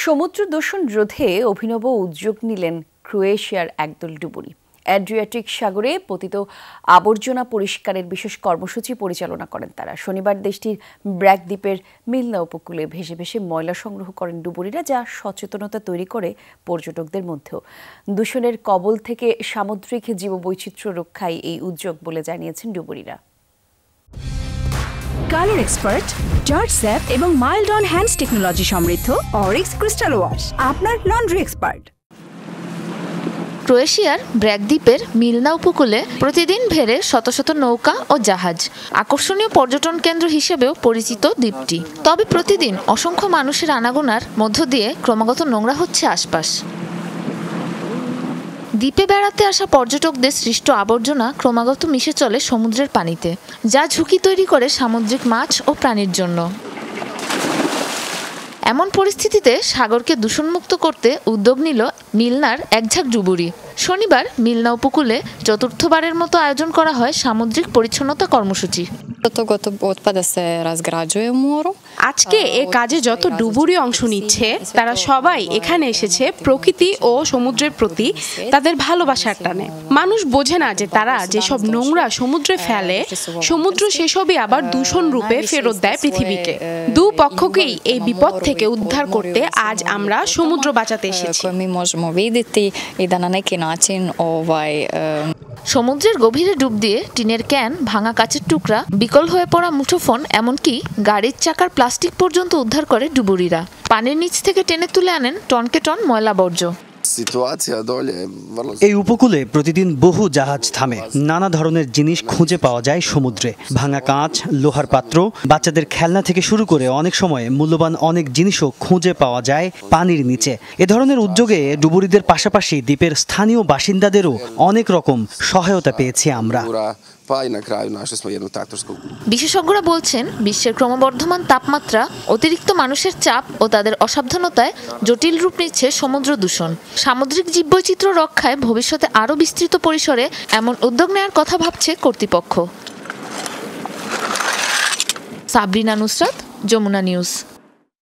সমুদ্র দূষণ রোধে অভিনব উদ্যোগ নিলেন ক্রোয়েশিয়ার একদল ডুবুরি। অ্যাড্রিয়াটিক সাগরে পতিত আবর্জনা পরিষ্কারের বিশেষ কর্মসূচি পরিচালনা করেন তারা। শনিবার দেশটির ব্র্যাক দ্বীপের মিলনা উপকূলে ভেসে ভেসে ময়লা সংগ্রহ করেন ডুবুরিরা, যা সচেতনতা তৈরি করে পর্যটকদের মধ্যেও। দূষণের কবল থেকে সামুদ্রিক জীববৈচিত্র্য রক্ষায় এই উদ্যোগ বলে জানিয়েছেন ডুবুরিরা। কালার এক্সপার্ট, জর্জ স্যাপ এবং মাইল্ড অন হ্যান্ডস টেকনোলজি সমৃদ্ধ অরিক্স ক্রিস্টাল ওয়াশ আপনার লন্ড্রি এক্সপার্ট। ক্রোয়েশিয়ার ব্র্যাক দ্বীপের মিলনা উপকূলে প্রতিদিন ভেড়ে শত শত নৌকা ও জাহাজ। আকর্ষণীয় পর্যটন কেন্দ্র হিসেবেও পরিচিত দ্বীপটি। তবে প্রতিদিন অসংখ্য মানুষের আনাগোনার মধ্য দিয়ে ক্রমাগত নোংরা হচ্ছে আশপাশ। দ্বীপে বেড়াতে আসা পর্যটকদের সৃষ্ট আবর্জনা ক্রমাগত মিশে চলে সমুদ্রের পানিতে, যা ঝুঁকি তৈরি করে সামুদ্রিক মাছ ও প্রাণীর জন্য। এমন পরিস্থিতিতে সাগরকে দূষণমুক্ত করতে উদ্যোগ নিল মিলনার একঝাঁক ডুবুরি। শনিবার মিলনা উপকূলে চতুর্থবারের মতো আয়োজন করা হয় সামুদ্রিক পরিচ্ছন্নতা কর্মসূচি। আজকে এ কাজে যত ডুবুরি অংশ নিচ্ছে তারা সবাই এখানে এসেছে প্রকৃতি ও সমুদ্রের প্রতি তাদের ভালোবাসার টানে। মানুষ বোঝে না যে তারা যেসব নোংরা সমুদ্রে ফেলে, সমুদ্র সেসবই আবার দূষণ রূপে ফেরত দেয় পৃথিবীকে। দুপক্ষকেই এই বিপদ থেকে উদ্ধার করতে আজ আমরা সমুদ্র বাঁচাতে এসেছি। সমুদ্রের গভীরে ডুব দিয়ে টিনের ক্যান, ভাঙা কাচের টুকরা, বিকল হয়ে পড়া মুঠোফোন, এমনকি গাড়ির চাকার প্লাস্টিক পর্যন্ত উদ্ধার করে ডুবুরিরা। পানির নিচ থেকে টেনে তুলে আনেন টনকে টন ময়লা বর্জ্য। এই উপকূলে প্রতিদিন বহু জাহাজ থামে। নানা ধরনের জিনিস খুঁজে পাওয়া যায় সমুদ্রে। ভাঙা কাঁচ, লোহার পাত্র, বাচ্চাদের খেলনা থেকে শুরু করে অনেক সময় মূল্যবান অনেক জিনিসও খুঁজে পাওয়া যায় পানির নিচে। এ ধরনের উদ্যোগে ডুবুরিদের পাশাপাশি দ্বীপের স্থানীয় বাসিন্দাদেরও অনেক রকম সহায়তা পেয়েছি আমরা। বিশেষজ্ঞরা বলছেন, বিশ্বের ক্রমবর্ধমান তাপমাত্রা, অতিরিক্ত মানুষের চাপ ও তাদের অসাবধানতায় জটিল রূপ নিচ্ছে সমুদ্র দূষণ। সামুদ্রিক জীববৈচিত্র্য রক্ষায় ভবিষ্যতে আরও বিস্তৃত পরিসরে এমন উদ্যোগ নেওয়ার কথা ভাবছে কর্তৃপক্ষ। সাবরিনা নুসরাত, যমুনা নিউজ।